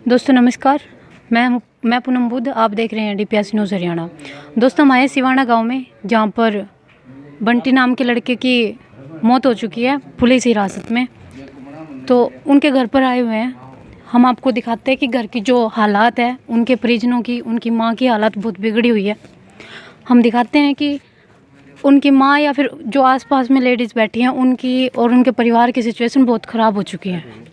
दोस्तों नमस्कार, मैं पूनम बुद्ध। आप देख रहे हैं DPS न्यूज़ हरियाणा। दोस्तों हम आए सिवाना गांव में, जहां पर बंटी नाम के लड़के की मौत हो चुकी है पुलिस हिरासत में। तो उनके घर पर आए हुए हैं। हम आपको दिखाते हैं कि घर की जो हालात है, उनके परिजनों की, उनकी माँ की हालत बहुत बिगड़ी हुई है। हम दिखाते हैं कि उनकी माँ या फिर जो आसपास में लेडीज़ बैठी हैं, उनकी और उनके परिवार की सिचुएशन बहुत ख़राब हो चुकी है।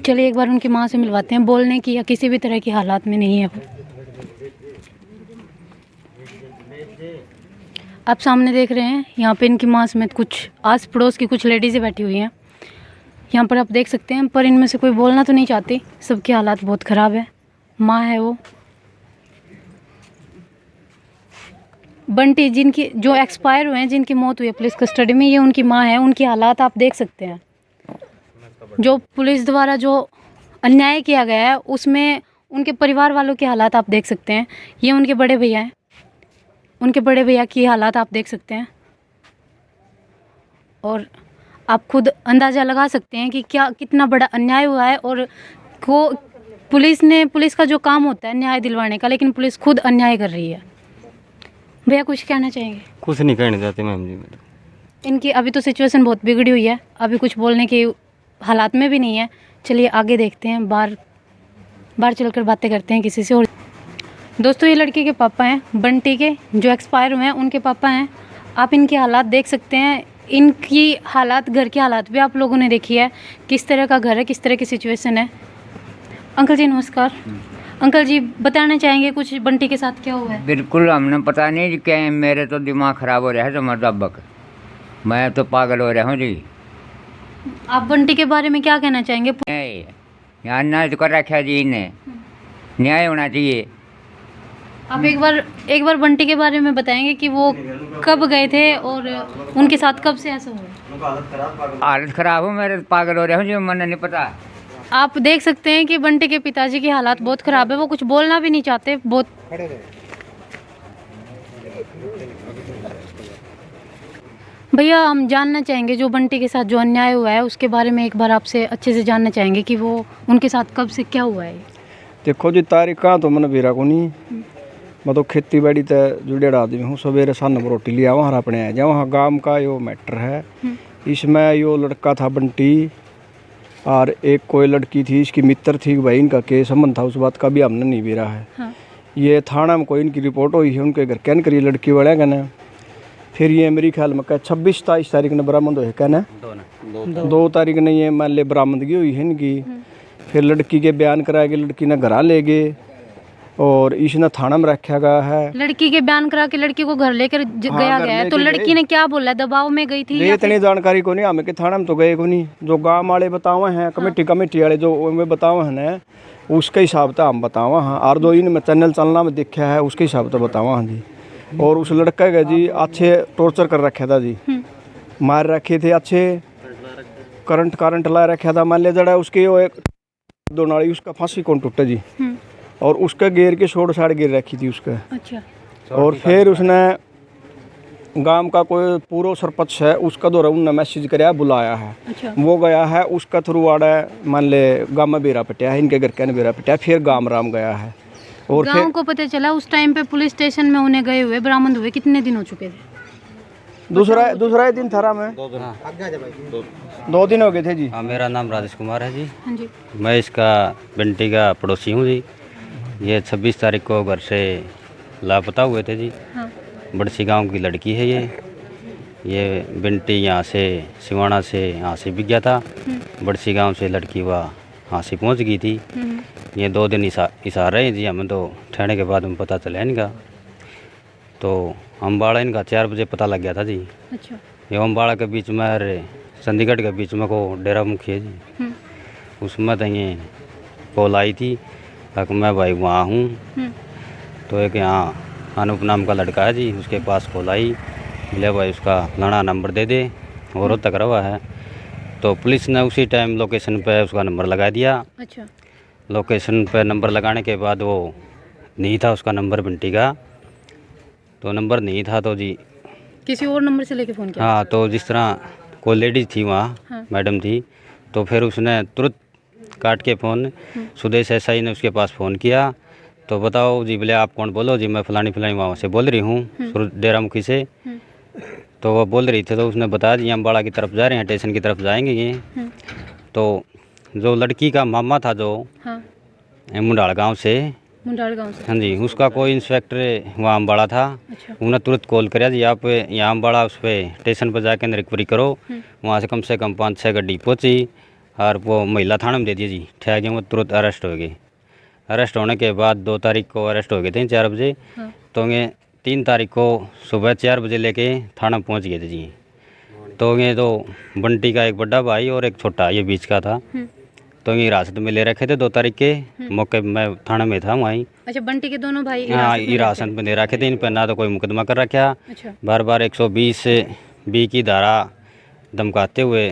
चलिए एक बार उनकी माँ से मिलवाते हैं। बोलने की या किसी भी तरह की हालात में नहीं है वो। आप सामने देख रहे हैं, यहाँ पे इनकी माँ समेत कुछ आस पड़ोस की कुछ लेडीज़ें बैठी हुई हैं। यहाँ पर आप देख सकते हैं, पर इनमें से कोई बोलना तो नहीं चाहती। सबकी हालात बहुत ख़राब है। माँ है वो बंटी, जिनकी जो एक्सपायर हुए हैं, जिनकी मौत हुई है पुलिस कस्टडी में, ये उनकी माँ है। उनकी हालात आप देख सकते हैं। जो पुलिस द्वारा जो अन्याय किया गया है, उसमें उनके परिवार वालों की हालात आप देख सकते हैं। ये उनके बड़े भैया हैं, उनके बड़े भैया की हालात आप देख सकते हैं। और आप खुद अंदाज़ा लगा सकते हैं कि क्या कितना बड़ा अन्याय हुआ है। और पुलिस का जो काम होता है न्याय दिलवाने का, लेकिन पुलिस खुद अन्याय कर रही है। भैया कुछ कहना चाहेंगे? कुछ नहीं कहना चाहते मैम जी। इनकी अभी तो सिचुएशन बहुत बिगड़ी हुई है, अभी कुछ बोलने के हालात में भी नहीं है। चलिए आगे देखते हैं, बाहर चलकर बातें करते हैं किसी से। और दोस्तों ये लड़के के पापा हैं, बंटी के जो एक्सपायर हुए हैं, उनके पापा हैं। आप इनकी हालात देख सकते हैं। इनकी हालात, घर की हालात भी आप लोगों ने देखी है, किस तरह का घर है, किस तरह की सिचुएशन है। अंकल जी नमस्कार। अंकल जी बताना चाहेंगे कुछ बंटी के साथ क्या हुआ है? बिल्कुल हमने पता नहीं जी क्या है। मेरे तो दिमाग ख़राब हो रहा है समझदाबक, मैं तो पागल हो रहा हूँ जी। आप बंटी के बारे में क्या कहना चाहेंगे? यहाँ अन्याय तो कर रखा जी इन्हें, न्याय होना चाहिए। आप एक बार बंटी के बारे में बताएंगे कि वो कब गए थे और उनके साथ कब से ऐसा हुआ? हालत ख़राब हो, मेरे तो पागल हो रहा हूँ जी, मैंने नहीं पता। आप देख सकते हैं कि बंटी के पिताजी की हालात बहुत ख़राब है। वो कुछ बोलना भी नहीं चाहते। बहुत भैया हम जानना चाहेंगे, जो बंटी के साथ जो अन्याय हुआ है उसके बारे में एक बार आपसे अच्छे से जानना चाहेंगे कि वो उनके साथ कब से क्या हुआ है। देखो जी, तारीख का तो मैंने बेरा को नहीं। मैं तो खेती बाड़ी तक जुड़े आदमी हूँ। सवेरे सन रोटी लिया वहाँ अपने आ जाए। वहाँ गाँव का यो मैटर है। इसमें यो लड़का था बंटी, और एक कोई लड़की थी, इसकी मित्र थी भाई। इनका केस संबंध था, उस बात का भी हमने नहीं बेरा है। हाँ। ये थाना में कोई इनकी रिपोर्ट हुई है, उनके घर कैन करी लड़की वाले कहना। फिर ये मेरी ख्याल में 26-27 तारीख ने बरामद हुए कहना। 2 तारीख ने ये मान ले बरामदगी हुई है इनकी। फिर लड़की के बयान कराए गए, लड़की ने घर ले गए और इसने थाना में रखा गया है। लड़की के बयान करा के लड़की को घर लेकर गया है। तो लड़की ने क्या बोला? दबाव में गई थी? इतनी जानकारी को नहीं हमें कि थाना में तो गए को नहीं। जो गाँव वाले बतावे हैं, कमेटी वाले जो बतावे हैं ना, उसके हिसाब से हम बतावा। हाँ, और दो इनमें चैनल चलना में देखा है, उसके हिसाब से बतावा। हाँ जी। और उस लड़का का जी अच्छे टॉर्चर कर रखा था जी, मार रखे थे, अच्छे करंट ला रखा था। मान लिया जड़ा उसके वो एक 2 नाड़ी उसका फांसी कौन टूटा जी। और उसका घेर के शोर साड़ गिर रखी थी उसका। अच्छा। और फिर उसने गांव का कोई पूरा सरपंच है, उसका द्वारा उन्होंने मैसेज कराया, बुलाया है। अच्छा। वो गया है, उसका थ्रू आड़ा मान ले गाँव में बेरा पटिया है, इनके घर के बेरा पटिया। फिर गाँव राम गया है। और गाँव को पता चला उस टाइम पे पुलिस स्टेशन में उन्हें गए हुए बरामद हुए कितने दिन हो चुके थे? दूसरा दिन थारा में 2 दिन हो गए थे जी। हाँ, मेरा नाम राजेश कुमार है जी। हाँ जी। मैं इसका बंटी का पड़ोसी हूँ जी। ये 26 तारीख को घर से लापता हुए थे जी। हाँ। बड़सी गांव की लड़की है ये बंटी यहाँ से सिवाना से यहाँ से बिक गया था। बड़सी गांव से लड़की वह यहाँ से पहुँच गई थी। ये 2 दिन इशार रहे जी। हमें तो ठहरने के बाद में पता चला इनका। तो अम्बाड़ा इनका 4 बजे पता लग गया था जी। अच्छा। ये अम्बाड़ा के बीच में और चंडीगढ़ के बीच में को डेरा मुखी है जी। उसमें तो ये कॉल आई थी कि मैं भाई वहाँ हूँ। तो एक यहाँ अनूप नाम का लड़का है जी, उसके पास कॉल आई, बोले भाई उसका फलाना नंबर दे दे, और तक रहा है। तो पुलिस ने उसी टाइम लोकेशन पे उसका नंबर लगा दिया। अच्छा। लोकेशन पे नंबर लगाने के बाद वो नहीं था उसका नंबर बंटी का, तो नंबर नहीं था तो जी किसी और नंबर से लेके फ़ोन किया। हाँ, तो जिस तरह कोई लेडीज़ थी वहाँ। हाँ। मैडम थी, तो फिर उसने तुरंत काट के फ़ोन सुदेश एसआई ने उसके पास फ़ोन किया, तो बताओ जी, बोले आप कौन बोलो जी, मैं फलानी फलानी वहाँ से बोल रही हूँ डेरा मुखी से। तो वो बोल रही थी, तो उसने बताया जी अम्बाड़ा की तरफ जा रहे हैं, स्टेशन की तरफ जाएंगे ये। तो जो लड़की का मामा था जो मुंडाल गांव से, हाँ जी, उसका कोई इंस्पेक्टर वहाँ अम्बाड़ा था। उन्हें तुरंत कॉल कराया जी आप यहाँ अम्बाड़ा उस पर स्टेशन पर जाकर रिकवरी करो। वहाँ से कम 5-6 गाड़ी पहुँची और वो महिला थाना में दे दिया जी, ठहर गए, वो तुरंत अरेस्ट हो गए। अरेस्ट होने के बाद 2 तारीख को अरेस्ट हो गए थे 4 बजे। तो ये 3 तारीख को सुबह 4 बजे लेके थाना पहुँच गए थे जी। तो ये तो बंटी का एक बड़ा भाई और एक छोटा, ये बीच का था। तो ये हिरासत में ले रखे थे 2 तारीख के मौके मैं थाना में था वहीं। अच्छा, बंटी के दोनों भाई हाँ, हिरासत में ले रखे थे। इन पर ना तो कोई मुकदमा कर रखा। बार बार 120B की धारा धमकाते हुए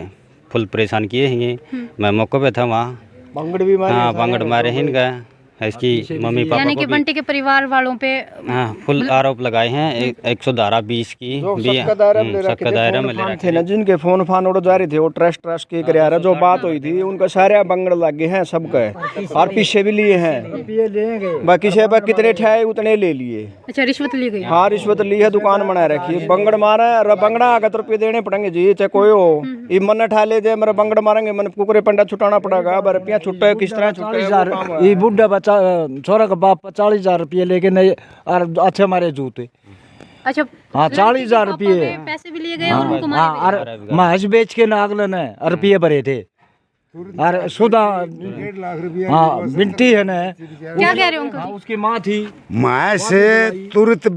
फुल परेशान किए हैं ये। मैं मौके पे था वहाँ। बंगड़ भी मारे, हाँ, बंगड़ मारे हैं इनका। इसकी मम्मी पापा यानी को कि भी बंटी के परिवार वालों पे हाँ फुल आरोप लगाए हैं। 120 की सबका दायरा में ले रखे थे ना, जिनके फोन फान उड़ जा रहे थे वो ट्रस्ट के कर जो बात हुई थी उनका सारे बंगड़ लगे हैं सबका, और पीछे भी लिए हैं। बाकी से कितने ठहरे उतने ले लिए। अच्छा, रिश्वत ली गई? हाँ, रिश्वत ली है, दुकान बना रखी है। बंगड़ मारा है, बंगड़ा आगे तो रुपये देने पड़ेंगे जी, चाहे कोई हो। ये मन ठा ले दे, मेरा बंगड़ मारेंगे, मन कुकरे पंडा छुटाना पड़ेगा। रुपया छुट्टा किस तरह छुट्टा? ये बुढ़ा छोरा का बाप 40,000 रुपये लेके नहीं और अच्छे मारे जूते। अच्छा, हाँ, 40,000 रुपये पैसे भी लिए गए और उनको मारे गए। और मांस बेच के नागलन है रुपये भरे थे। और सुधा 1.5 लाख रुपया, हाँ, बिंटी है ना, क्या कह रहे हो उनका? उसकी माँ थी, माँ से तुरंत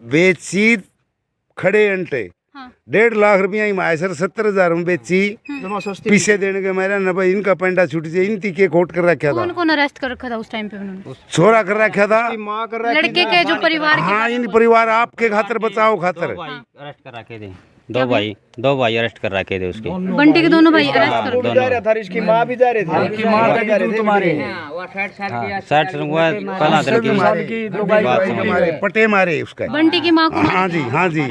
बेची खड़े अंटे 1.5 लाख रुपया ही माए सर 70,000 में बेची। पीछे देने के मेरा न भाई इनका पेंडा छूट जाए, इनती के कोट कर रखा था। कौन कौन अरेस्ट कर रखा था उस टाइम पे उन्होंने? छोरा कर रखा था, लड़के के जो परिवार के। हाँ, इन परिवार आपके खातर बचाओ खातर अरेस्ट कर रखे थे। 2 भाई अरेस्ट कर रखे थे उसके। बंटी के दोनों भाई अरेस्ट कर जा रहा था, इसकी माँ भी जा रही थी। उसकी माँ का भी जूत मारे। 60 हुआ पहला दिन मारे, पटे मारे उसका। बंटी की माँ को? हाँ जी, हाँ जी,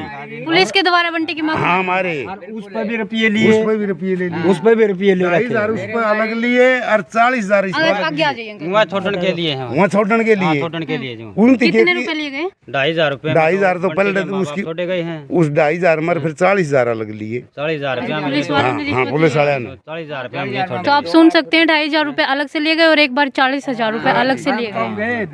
पुलिस के द्वारा बंटी की माँ को? हाँ मारे। उस पर भी रुपये लिए, उस पर भी रुपये ले लिए, उस पर भी रुपये ले रखे। 2,500 उस पर अलग लिए और 40,000 इस पर आगे आ जाइए। वहाँ छोड़ने के लिए हैं, वहाँ छोड़ने के लिए। छोड़ने के लिए जो उनती के कितने रुपए लिए गए? 2,500 रुपये। 2,500 तो पहले उसकी छोड़े गए हैं। उस 2,500 मर फिर 40,000 अलग लिए। 40,000 रुपया में पुलिस वालों ने हाँ, पुलिस वाले ने 40,000 रुपया में छोड़। तो आप सुन सकते हैं 2,500 रुपए अलग से लिए गए और एक बार 40,000 रुपए अलग से लिए गए।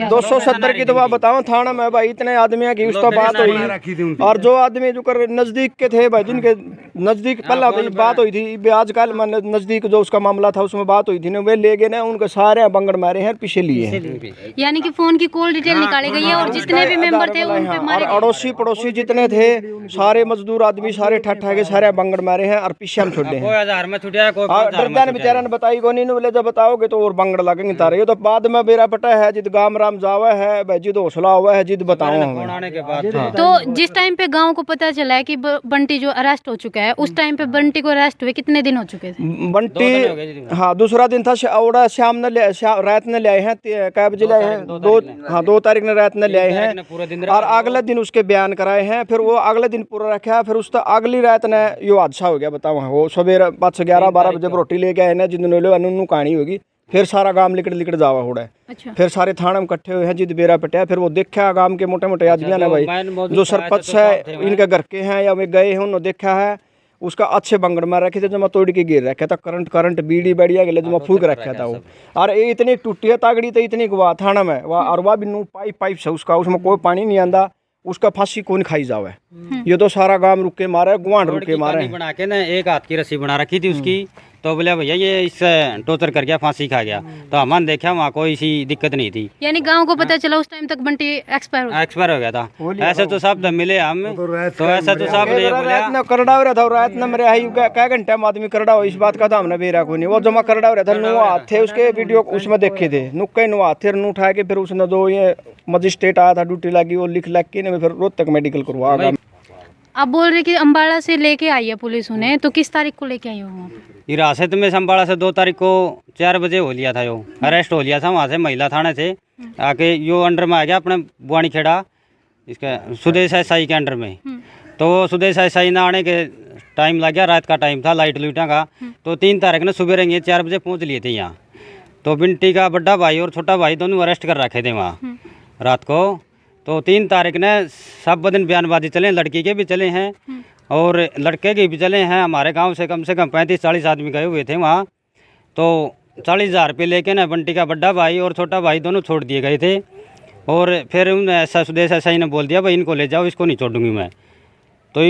270 की दवा बताओ थाना में भाई, इतने आदमी की उसका बात हुई। और जो आदमी जो कर नजदीक के थे भाई, जिनके नजदीक पहला बात हुई थी, आजकल नजदीक जो उसका मामला था उसमें बात हुई थी ना, वे ले गए ना, उनके सारे बंगड़ मारे हैं, पीछे लिए हैं। यानी कि फोन की कॉल डिटेल निकाली गई है और जितने भी मेंबर थे उन पे मारे गए। अड़ोसी पड़ोसी जितने थे सारे मजदूर आदमी सारे ठट्ठा के सारे बंगड़ मारे हैं और पीछे हम छोड़े हैं। कोई 1000 में छुटिया, कोई डरदा ने बेचारा ने बताई को नहीं, बोले जब बताओगे तो और बंगड़ लगेंगे तारे। ये तो बाद में बेरा पटा है, जिद गाम राम जावा है भाई, जिद हौसला हुआ है, जिद बताओ हमें। आने के बाद तो जिस टाइम पे गांव को पता चला है कि बंटी जो अरेस्ट हो चुका है, उस टाइम पे बंटी को अरेस्ट हुए कितने दिन हो चुके थे? बंटी हाँ दूसरा दिन था, शाम ने रात ने ले आए हैं, कै बजे ले आए हैं? 2 तारीख ने रात ने ले आए हैं और अगले दिन उसके बयान कराए हैं। फिर वो अगले दिन पूरा रखा है, फिर उस अगली रात ने यो हादसा हो गया। बताओ, वो सवेरे 11-12 बजे रोटी लेके आए ना, जिन कहानी होगी। फिर सारा गांव लिकड़ जावा हो रहा है। अच्छा। फिर सारे थाने में इकट्ठे हुए हैं, जिद बेरा पटिया। फिर वो देखा गांव के मोटे मोटे आदमी ने भाई, जो सरपंच है इनके घर के हैं या वे गए हैं, उन्होंने देखा है उसका अच्छे बंगड़ में रखे थे, जो मैं तोड़ के गिर रखा था। करंट बीड़ी बढ़िया गले जो मैं फूक रखा था वो। और ये इतनी टूटी तागड़ी थी, इतनी गुआ थाना में और वह भी नू पाइप से उसका, उसमें कोई पानी नहीं आंदा, उसका फांसी कौन खाई जावे। ये तो सारा गांव रुक के मारे, गुआंढ रुक के मारे। बना के ना एक हाथ की रस्सी बना रखी थी उसकी, तो बोले भैया ये इससे टोचर कर गया, फांसी खा गया। तो हमने देखा वहाँ कोई सी दिक्कत नहीं थी। यानी गांव को पता चला उस टाइम तक बंटी एक्सपायर हो गया था। ऐसे तो सब मिले हम, तो ऐसा तो सब करड़ा हो रहा था। रात ने मेरे आई क्या घंटे में आदमी करड़ा हो, इस बात का तो हमने बेरा को नहीं। वो जमा करड़ा हो रहा था, नु हाथ थे उसके, वीडियो उसमें देखे थे, नुक्के नु हाथ थे, नु उठा के फिर उसने जो ये मजिस्ट्रेट आया था ड्यूटी लगी, वो लिख के फिर रोहतक मेडिकल करवा। आप बोल रहे कि अम्बाड़ा से लेके आई है पुलिस उन्हें, तो किस तारीख को लेके आई हो वहाँ पे? हिरासत में अम्बाड़ा से 2 तारीख को 4 बजे हो लिया था, यो अरेस्ट हो लिया था वहाँ से महिला थाने से आके। यो अंडर में आ गया अपने बुआनी खेड़ा, इसका सुदेश एसआई के अंडर में। तो सुदेश एसआई ने आने के टाइम लग गया, रात का टाइम था लाइट लूटा का। तो 3 तारीख ने सुबह रहेंगे 4 बजे पहुँच लिए थे यहाँ। तो बिंटी का बड़ा भाई और छोटा भाई दोनों अरेस्ट कर रखे थे वहाँ रात को। तो 3 तारीख ने सब दिन बयानबाजी चले, लड़की के भी चले हैं और लड़के के भी चले हैं। हमारे गांव से कम 35-40 आदमी गए हुए थे वहाँ। तो 40,000 रुपये लेके ना बंटी का बड़ा भाई और छोटा भाई दोनों छोड़ दिए गए थे। और फिर उन्हें ऐसा सुदेश ऐसा ही ने बोल दिया भाई इनको ले जाओ, इसको नहीं छोड़ूंगी मैं। तो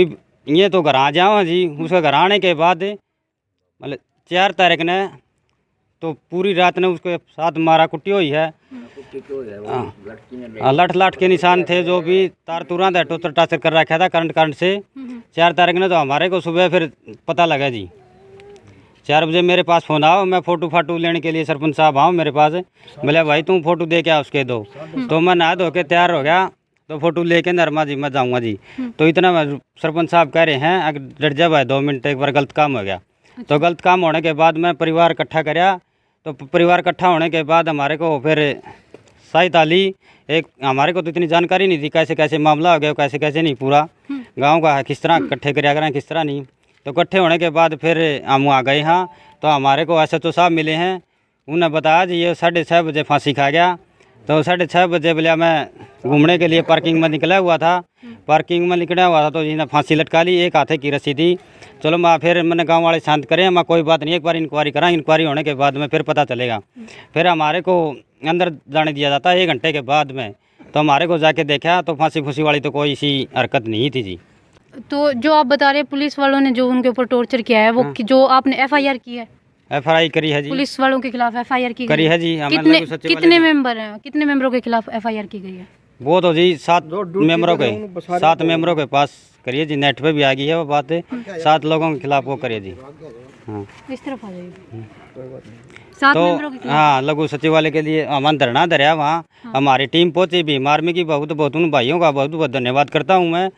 ये तो घर आ जाओ जी। उसका घर आने के बाद मतलब 4 तारीख ने तो पूरी रात ने उसके साथ मारा कुट्टी हुई है। लठ लाठ के निशान थे, जो भी तार तुरंत है टोचर टाचर कर रखा था करंट से। 4 तारीख ने तो हमारे को सुबह फिर पता लगा जी। 4 बजे मेरे पास फ़ोन आओ, मैं फ़ोटो फाटू लेने के लिए सरपंच साहब आओ मेरे पास। बोले भाई तुम फ़ोटो दे के आओ उसके दो। तो मैं नहा धो के तैयार हो गया, तो फ़ोटो लेके नरमा जी मैं जाऊँगा जी। तो इतना सरपंच साहब कह रहे हैं अगर डर जा भाई 2 मिनट, एक बार गलत काम हो गया। तो गलत काम होने के बाद मैं परिवार इकट्ठा कराया। तो परिवार इकट्ठा होने के बाद हमारे को फिर शाहिद अली, एक हमारे को तो इतनी जानकारी नहीं थी कैसे कैसे मामला हो गया, कैसे कैसे नहीं, पूरा गांव का है किस तरह इकट्ठे कराया करें किस तरह नहीं। तो इकट्ठे होने के बाद फिर हम आ गए यहाँ। तो हमारे को SHO साहब मिले हैं, उन्हें बताया जी ये 6:30 बजे फांसी खा गया। तो 6:30 बजे बोलिया मैं घूमने के लिए पार्किंग में निकला हुआ था। पार्किंग में निकला हुआ था तो जिन्हें फांसी लटका ली, एक हाथे की रस्सी थी। चलो मैं फिर मैंने गांव वाले शांत करें, मैं कोई बात नहीं, एक बार इंक्वायरी करा, इंक्वायरी होने के बाद में फिर पता चलेगा। फिर हमारे को अंदर जाने दिया जाता है 1 घंटे के बाद में। तो हमारे को जाके देखा तो फांसी फूसी वाली तो कोई सी हरकत नहीं थी जी। तो जो आप बता रहे हैं पुलिस वालों ने जो उनके ऊपर टॉर्चर किया है वो जो आपने FIR की है? FIR करी है जी, पुलिस वालों के खिलाफ FIR की करी गई है जी। कितने मेंबर हैं, कितने मेंबरों के खिलाफ FIR की गई है? वो तो जी 7 मेंबरों के 7 मेंबरों के पास करिए जी। नेट पे भी आ गई है वो बात, 7 लोगों के खिलाफ वो करिए जी। हाँ इस तरफ आ जाइए। 7 मेंबरों के तो खिलाफ? हाँ लघु सचिवालय के लिए हमारा धरना धरा वहाँ। हमारी टीम पहुँची भी आर्मी की, बहुत उन भाइयों का बहुत बहुत धन्यवाद करता हूँ मैं।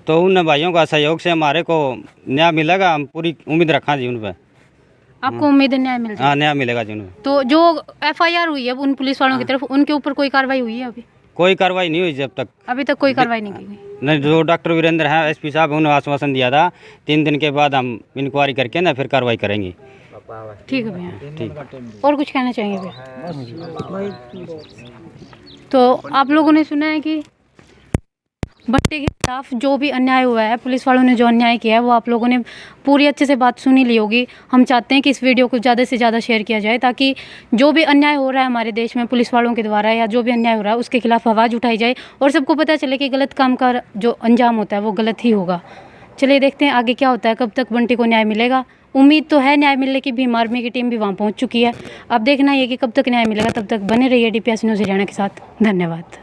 तो उन भाइयों का सहयोग से हमारे को न्याय मिलेगा, हम पूरी उम्मीद रखा जी उन पर। आपको उम्मीद है न्याय मिल जाएगा? हाँ न्याय मिलेगा जी उन पर। तो जो FIR हुई है उन पुलिस वालों की तरफ, उनके ऊपर कोई कार्रवाई हुई है? कोई कार्रवाई नहीं हुई जब तक, अभी तक कोई कार्रवाई नहीं की गई। नहीं। जो डॉक्टर वीरेंद्र हैं SP साहब, उन्होंने आश्वासन दिया था 3 दिन के बाद हम इंक्वायरी करके ना फिर कार्रवाई करेंगे। ठीक है भैया। ठीक। और कुछ कहना चाहिए भैया? तो आप लोगों ने सुना है कि बंटी के खिलाफ जो भी अन्याय हुआ है, पुलिस वालों ने जो अन्याय किया है, वो आप लोगों ने पूरी अच्छे से बात सुनी ली होगी। हम चाहते हैं कि इस वीडियो को ज़्यादा से ज़्यादा शेयर किया जाए, ताकि जो भी अन्याय हो रहा है हमारे देश में पुलिस वालों के द्वारा या जो भी अन्याय हो रहा है उसके खिलाफ आवाज़ उठाई जाए और सबको पता चले कि गलत काम का जो अंजाम होता है वो गलत ही होगा। चलिए देखते हैं आगे क्या होता है, कब तक बंटी को न्याय मिलेगा। उम्मीद तो है न्याय मिलने की, भीम आर्मी की टीम भी वहाँ पहुँच चुकी है। अब देखना ये कि कब तक न्याय मिलेगा। तब तक बने रहिए DPS न्यूज़ हरियाणा के साथ। धन्यवाद।